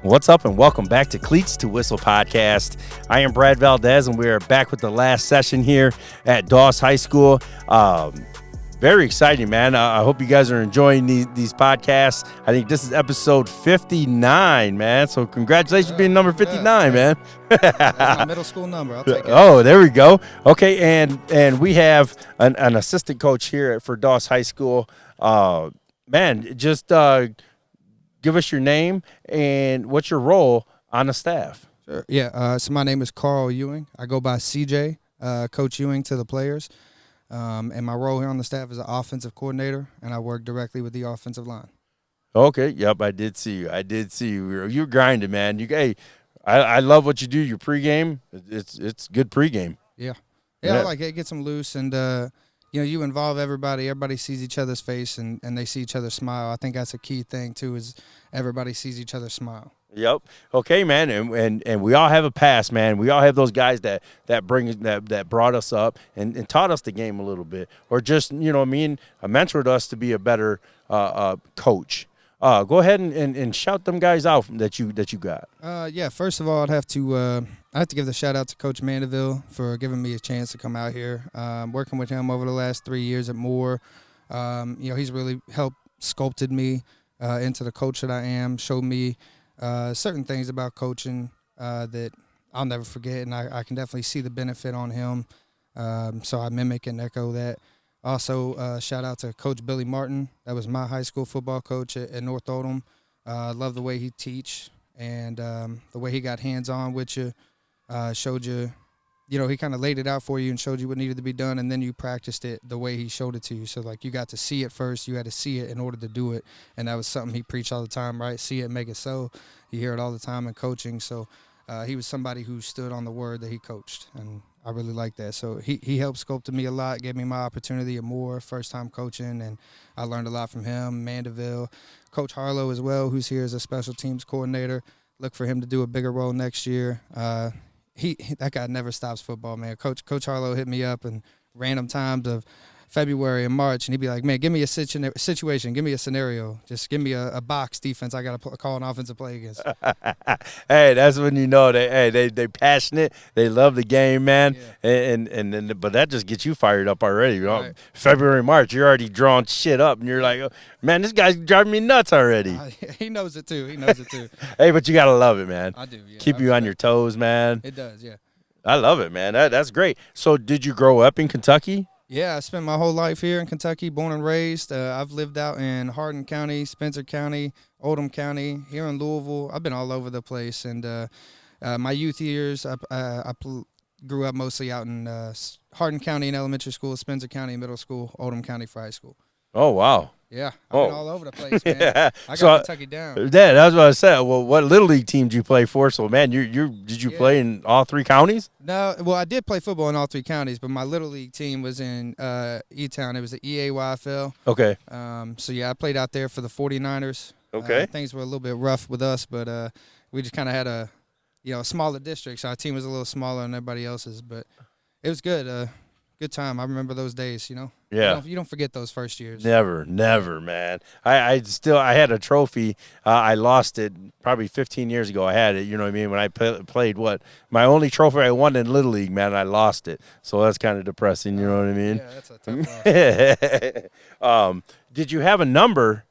What's up and welcome back to Cleats to Whistle podcast. I am Brad Valdez and we are back with the last session here at Doss High School. Very exciting, man. I hope you guys are enjoying these podcasts. I think this is episode 59, man. So congratulations being number 59, man. That's my middle school number. I'll take it. Oh, there we go. Okay, and we have an assistant coach here for Doss High School. Man, just give us your name and what's your role on the staff. Sure. Yeah. So my name is Carl Ewing. I go by CJ, Coach Ewing to the players. And my role here on the staff is an offensive coordinator, and I work directly with the offensive line. Okay. Yep. I did see you. You're grinding, man. I love what you do. Your pregame, it's good pregame. Yeah. I like it. Gets them loose, and you involve everybody. Everybody sees each other's face, and they see each other smile. I think that's a key thing too. Is everybody sees each other smile. Yep. Okay, man. And we all have a past, man. We all have those guys that brought us up and taught us the game a little bit, or just mentored us to be a better coach. Go ahead and shout them guys out that you got. First of all, I have to give the shout out to Coach Mendeville for giving me a chance to come out here. Working with him over the last 3 years at Moore, he's really helped sculpted me into the coach that I am. Showed me certain things about coaching that I'll never forget, and I can definitely see the benefit on him. So I mimic and echo that. Also, shout out to Coach Billy Martin. That was my high school football coach at North Oldham. Love the way he teach and the way he got hands-on with you. Showed you, he kind of laid it out for you and showed you what needed to be done, and then you practiced it the way he showed it to you. So, you got to see it first. You had to see it in order to do it, and that was something he preached all the time, right? See it, make it so. You hear it all the time in coaching. So he was somebody who stood on the word that he coached, and I really like that. So he helped sculpt me a lot, gave me my opportunity at Moore, first-time coaching, and I learned a lot from him. Mendeville, Coach Harlow as well, who's here as a special teams coordinator. Look for him to do a bigger role next year. That guy never stops football, man. Coach Harlow hit me up in random times of February and March, and he'd be like, man, give me a situation, give me a scenario. Just give me a box defense I got to call an offensive play against. Hey, that's when you know they passionate. They love the game, man. Yeah. But that just gets you fired up already. Right. February, March, you're already drawing shit up, and you're like, oh, man, this guy's driving me nuts already. He knows it too. Hey, but you got to love it, man. I do, yeah. Keep you on your toes, man. It does, yeah. I love it, man. That's great. So did you grow up in Kentucky? Yeah, I spent my whole life here in Kentucky, born and raised. I've lived out in Hardin County, Spencer County, Oldham County, here in Louisville. I've been all over the place. And my youth years, I grew up mostly out in Hardin County in elementary school, Spencer County middle school, Oldham County for high school. Oh, wow. Yeah, I've been all over the place, man. Yeah. I got Kentucky down. Yeah, that's what I said. Well, what Little League team did you play for? So, man, did you play in all three counties? No, well, I did play football in all three counties, but my Little League team was in E-Town. It was the EAYFL. Okay. So, yeah, I played out there for the 49ers. Okay. Things were a little bit rough with us, but we just kind of had a smaller district, so our team was a little smaller than everybody else's, but it was good. Good time. I remember those days, Yeah. You don't forget those first years. Never, man. I had a trophy. I lost it probably 15 years ago. I had it, you know what I mean? When I played my only trophy I won in Little League, man, I lost it. So that's kind of depressing, you know what I mean? Yeah, that's a tough loss. Did you have a number,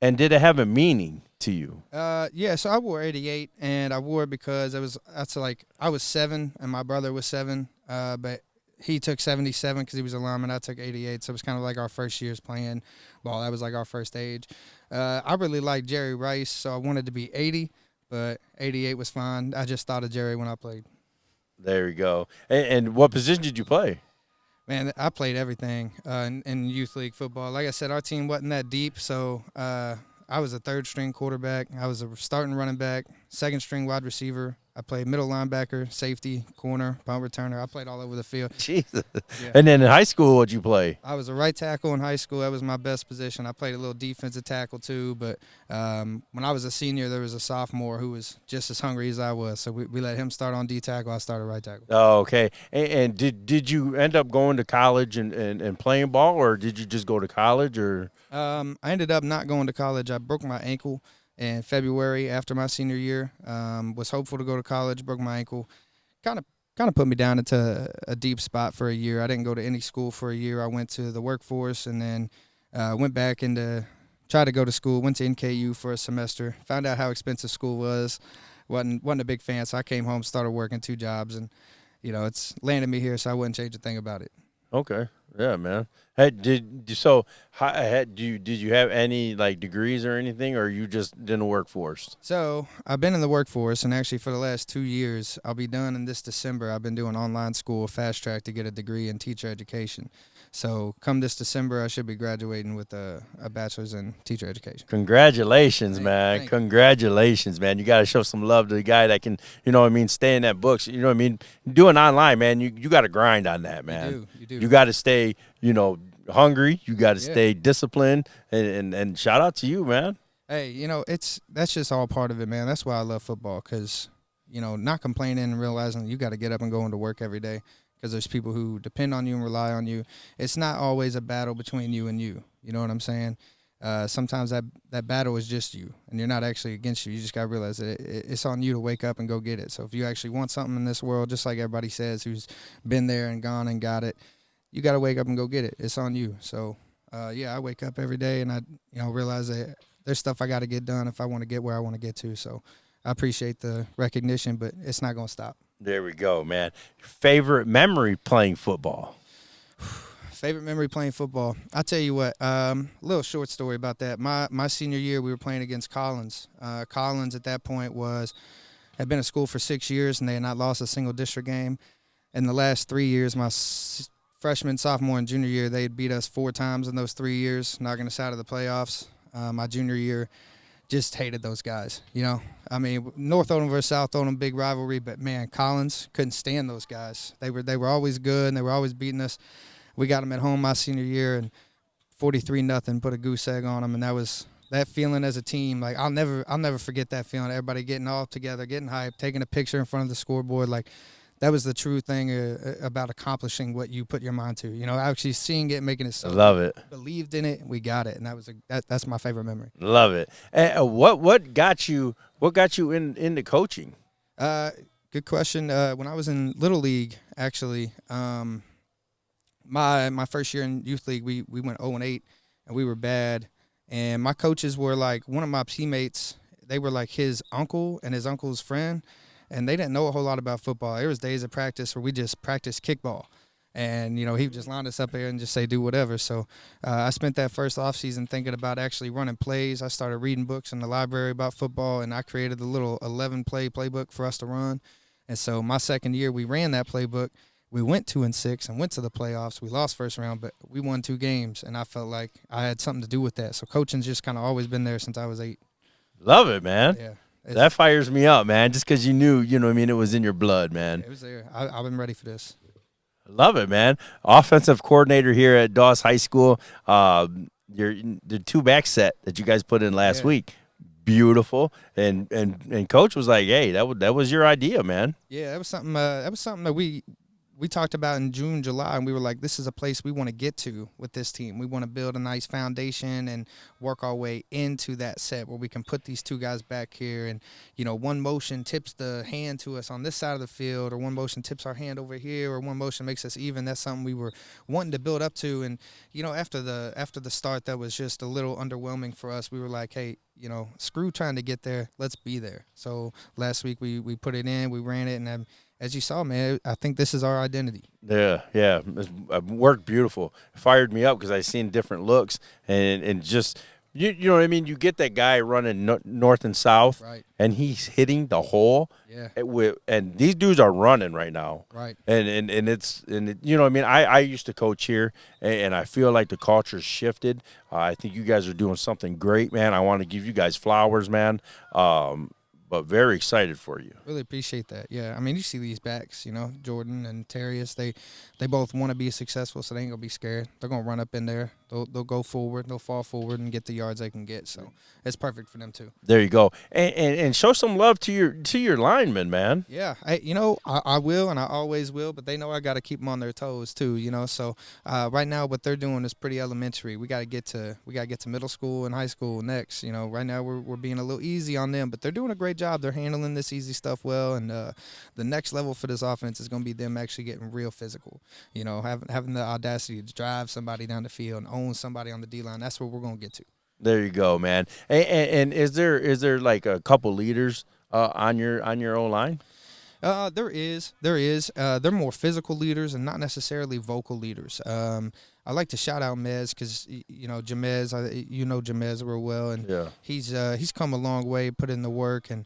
and did it have a meaning to you? Yeah, so I wore 88, and I wore it because I was 7 and my brother was 7, but he took 77 because he was a lineman. I took 88, so it was kind of like our first years playing ball. That was like our first age. I really liked Jerry Rice, so I wanted to be 80, but 88 was fine. I just thought of Jerry when I played. There you go. And what position did you play? Man, I played everything in youth league football. Like I said, our team wasn't that deep, so I was a third-string quarterback. I was a starting running back, second-string wide receiver. I played middle linebacker, safety, corner, punt returner. I played all over the field. Jesus. Yeah. And then in high school, what'd you play? I was a right tackle in high school. That was my best position. I played a little defensive tackle too, but when I was a senior, there was a sophomore who was just as hungry as I was. So we let him start on D tackle. I started right tackle. Oh, okay. And did you end up going to college and playing ball, or did you just go to college? Or I ended up not going to college. I broke my ankle in February after my senior year. Was hopeful to go to college, broke my ankle. Kind of put me down into a deep spot for a year. I didn't go to any school for a year. I went to the workforce and then went back into tried to go to school. Went to NKU for a semester. Found out how expensive school was. wasn't a big fan, so I came home, started working 2 jobs, and it's landed me here. So I wouldn't change a thing about it. Okay. Yeah, man. Hey, did you have any like degrees or anything, or you just in the workforce? So I've been in the workforce, and actually for the last 2 years, I'll be done in this December. I've been doing online school, fast track to get a degree in teacher education. So come this December, I should be graduating with a bachelor's in teacher education. Congratulations, man. Thank you. Congratulations, man. You got to show some love to the guy that can, stay in that books. You know what I mean? Doing online, man, you got to grind on that, man. You do. You got to stay, hungry. You got to stay disciplined. And shout out to you, man. Hey, that's just all part of it, man. That's why I love football, because, not complaining and realizing you got to get up and go into work every day, because there's people who depend on you and rely on you. It's not always a battle between you and you. You know what I'm saying? Sometimes that battle is just you, and you're not actually against you. You just got to realize that it's on you to wake up and go get it. So if you actually want something in this world, just like everybody says who's been there and gone and got it, you got to wake up and go get it. It's on you. So, I wake up every day, and I realize that there's stuff I got to get done if I want to get where I want to get to. So I appreciate the recognition, but it's not going to stop. There we go, man. Favorite memory playing football? Favorite memory playing football? I'll tell you what, a little short story about that. My senior year, we were playing against Collins. Collins at that point had been at school for 6 years, and they had not lost a single district game. In the last 3 years, my freshman, sophomore, and junior year, they had beat us 4 times in those 3 years, knocking us out of the playoffs. My junior year, just hated those guys, I mean, North Odom versus South Odom, big rivalry, but, man, Collins, couldn't stand those guys. They were always good, and they were always beating us. We got them at home my senior year, and 43-0, put a goose egg on them, and that feeling as a team. Like, I'll never forget that feeling, everybody getting all together, getting hyped, taking a picture in front of the scoreboard. Like, that was the true thing about accomplishing what you put your mind to. Actually seeing it, making it so. Love it. Believed in it, we got it, and that's my favorite memory. Love it. And what got you into coaching? Good question. When I was in Little League, actually, my first year in youth league, we went 0-8, and we were bad. And my coaches were like, one of my teammates, they were like his uncle and his uncle's friend. And they didn't know a whole lot about football. There was days of practice where we just practiced kickball. And, he would just line us up there and just say, do whatever. So I spent that first offseason thinking about actually running plays. I started reading books in the library about football, and I created the little 11-play playbook for us to run. And so my second year, we ran that playbook. We went 2-6 and went to the playoffs. We lost first round, but we won 2 games, and I felt like I had something to do with that. So coaching's just kind of always been there since I was 8. Love it, man. Yeah. That fires me up, man, just because you knew, it was in your blood, man. It was there. I've been ready for this. Love it, man. Offensive coordinator here at Dawes High School. The 2-back set that you guys put in last week, beautiful. And Coach was like, hey, that was your idea, man. Yeah, that was something that we talked about in June, July, and we were like, this is a place we want to get to with this team. We want to build a nice foundation and work our way into that set where we can put these 2 guys back here, and, one motion tips the hand to us on this side of the field, or one motion tips our hand over here, or one motion makes us even. That's something we were wanting to build up to. And, after the start, that was just a little underwhelming for us. We were like, hey, screw trying to get there. Let's be there. So last week we put it in, we ran it, and as you saw, man, I think this is our identity. Yeah. It worked beautiful. It fired me up because I seen different looks and just, you know what I mean? You get that guy running north and south, right, and he's hitting the hole. Yeah. And these dudes are running right now. Right. And you know what I mean? I used to coach here, and I feel like the culture's shifted. I think you guys are doing something great, man. I want to give you guys flowers, man. but very excited for you. Really appreciate that. Yeah, I mean, you see these backs, Jordan and Terrius. They both want to be successful, so they ain't gonna be scared. They're gonna run up in there. They'll go forward. They'll fall forward and get the yards they can get. So it's perfect for them too. There you go, and show some love to your linemen, man. Yeah, I will, and I always will, but they know I got to keep them on their toes too, So right now, what they're doing is pretty elementary. We got to get to middle school and high school next. Right now we're being a little easy on them, but they're doing a great job. They're handling this easy stuff well, and the next level for this offense is going to be them actually getting real physical. Having the audacity to drive somebody down the field and own somebody on the D line. That's where we're going to get to. There you go, man. And is there like a couple leaders on your O line? There is. They're more physical leaders and not necessarily vocal leaders. I like to shout out Mez because Jamez, Jamez real well, and yeah. He's come a long way, put in the work, and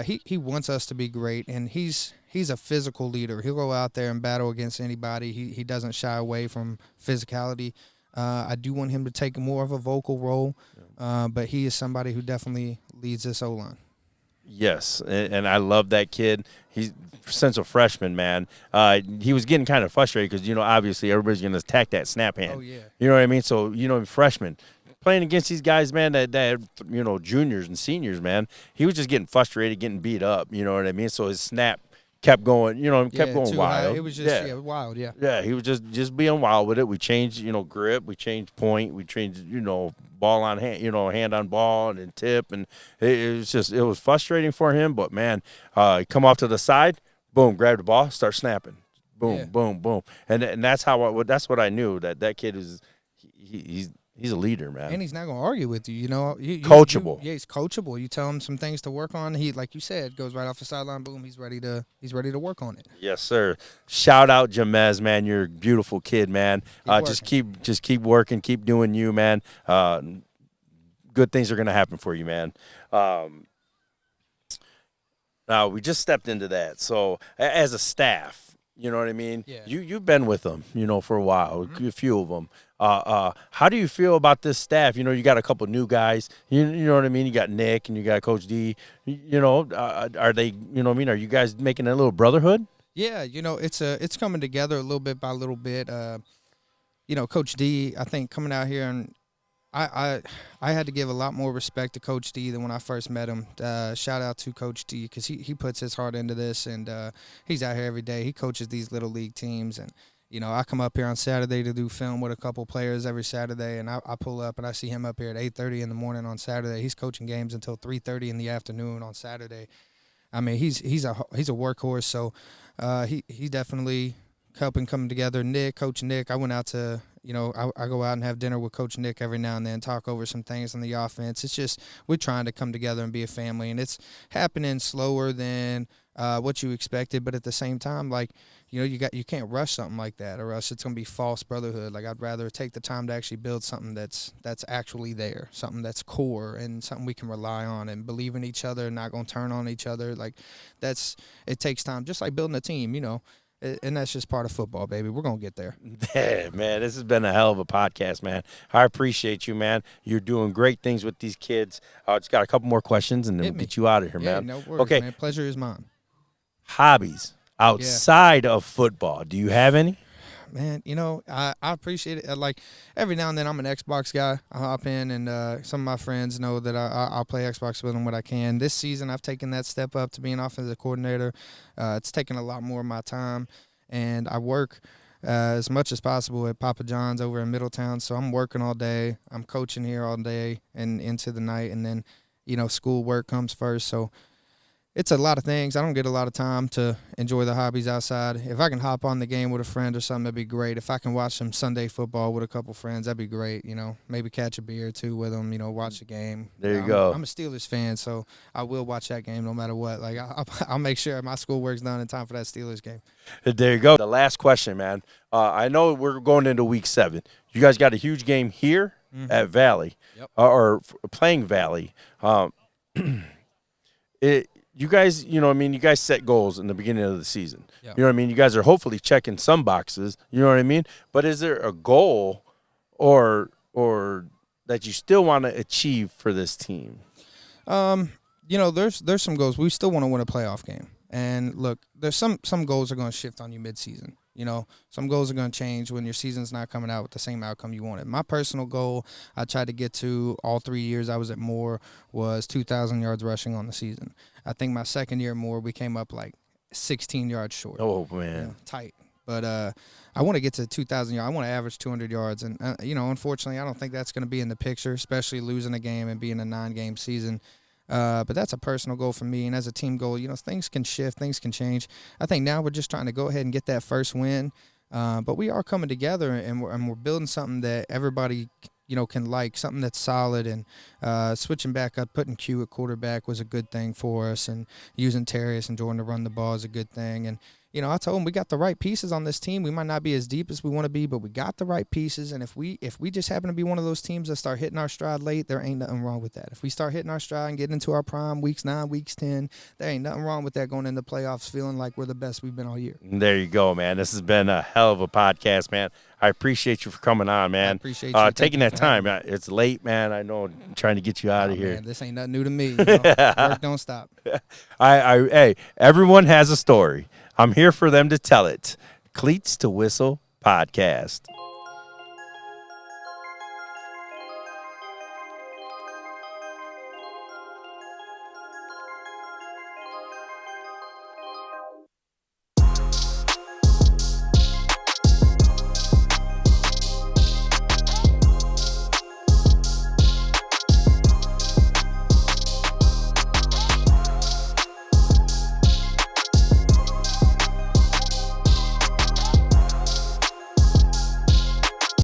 he wants us to be great, and he's a physical leader. He'll go out there and battle against anybody. He doesn't shy away from physicality. I do want him to take more of a vocal role, but he is somebody who definitely leads this O-line. Yes, and I love that kid. He's since a freshman, man. He was getting kind of frustrated because, obviously everybody's going to attack that snap hand. Oh, yeah. You know what I mean? So, freshman. Playing against these guys, man, that juniors and seniors, man, he was just getting frustrated, getting beat up. You know what I mean? So his snap kept going, kept going wild. High. It was just wild, yeah. Yeah, he was just being wild with it. We changed, grip, we changed point, we changed, ball on hand, hand on ball and then tip, and it was frustrating for him. But man, come off to the side, boom, grab the ball, start snapping, boom, boom, boom, and that's that's what I knew that kid is he's a leader, man. And he's not going to argue with you, Coachable. He's coachable. You tell him some things to work on. He, like you said, goes right off the sideline. Boom, he's ready to work on it. Yes, sir. Shout out Jamez, man. You're a beautiful kid, man. Just keep working, keep doing you, man. Good things are going to happen for you, man. Now we just stepped into that. So as a staff, you know what I mean? Yeah. You've been with them, for a while, a few of them. How do you feel about this staff? You got a couple new guys. You know what I mean? You got Nick and you got Coach D. Are they? Are you guys making a little brotherhood? Yeah, it's coming together a little bit by little bit. Coach D, I think coming out here, and I had to give a lot more respect to Coach D than when I first met him. Shout out to Coach D because he puts his heart into this, and he's out here every day. He coaches these little league teams, and I come up here on Saturday to do film with a couple players every Saturday, and I pull up and I see him up here at 8:30 in the morning on Saturday. He's coaching games until 3:30 in the afternoon on Saturday. I mean, he's a workhorse, so he definitely helping come together. Coach Nick, I went out to I go out and have dinner with Coach Nick every now and then, talk over some things on the offense. It's just we're trying to come together and be a family, and it's happening slower than what you expected, but at the same time, you can't rush something like that, or else it's gonna be false brotherhood. Like, I'd rather take the time to actually build something that's actually there, something that's core, and something we can rely on and believe in each other, not gonna turn on each other. It takes time, just like building a team, and that's just part of football, baby. We're gonna get there. Yeah, man, this has been a hell of a podcast, man. I appreciate you, man. You're doing great things with these kids. Just got a couple more questions, and then we'll get you out of here, man. No worries, okay, man. Pleasure is mine. Hobbies outside of football. Do you have any? Man, I appreciate it. Like, every now and then I'm an Xbox guy. I hop in, and some of my friends know that I'll play Xbox with them when I can. This season I've taken that step up to being offensive coordinator. It's taken a lot more of my time, and I work as much as possible at Papa John's over in Middletown. So I'm working all day. I'm coaching here all day and into the night, and then, school work comes first. So it's a lot of things. I don't get a lot of time to enjoy the hobbies outside. If I can hop on the game with a friend or something, that'd be great. If I can watch some Sunday football with a couple friends, that'd be great. Maybe catch a beer or two with them, watch the game. There you go. I'm a Steelers fan, so I will watch that game no matter what. Like, I'll make sure my schoolwork's done in time for that Steelers game. There you go. The last question, man. I know we're going into week 7. You guys got a huge game here at Valley, or playing Valley. You guys, you guys set goals in the beginning of the season. Yeah. You know what I mean? You guys are hopefully checking some boxes. You know what I mean? But is there a goal or that you still want to achieve for this team? There's some goals. We still want to win a playoff game. And look, there's some goals are going to shift on you midseason. Some goals are going to change when your season's not coming out with the same outcome you wanted. My personal goal I tried to get to all 3 years I was at Moore was 2,000 yards rushing on the season. I think my second year at Moore, we came up like 16 yards short. Oh, man. Tight. But I want to get to 2,000 yards. I want to average 200 yards. And, unfortunately, I don't think that's going to be in the picture, especially losing a game and being a 9-game season. But that's a personal goal for me. And as a team goal, things can shift, things can change. I think now we're just trying to go ahead and get that first win. But we are coming together, and we're building something that everybody, can like, something that's solid. And switching back up, putting Q at quarterback was a good thing for us. And using Terrius and Jordan to run the ball is a good thing. And, I told him we got the right pieces on this team. We might not be as deep as we want to be, but we got the right pieces. And if we just happen to be one of those teams that start hitting our stride late, there ain't nothing wrong with that. If we start hitting our stride and get into our prime, weeks 9, weeks 10, there ain't nothing wrong with that going into playoffs feeling like we're the best we've been all year. There you go, man. This has been a hell of a podcast, man. I appreciate you for coming on, man. I appreciate you taking that time. It's late, man. I know I'm trying to get you out of here. Man, this ain't nothing new to me. Work don't stop. Hey, everyone has a story. I'm here for them to tell it. Cleats to Whistle Podcast.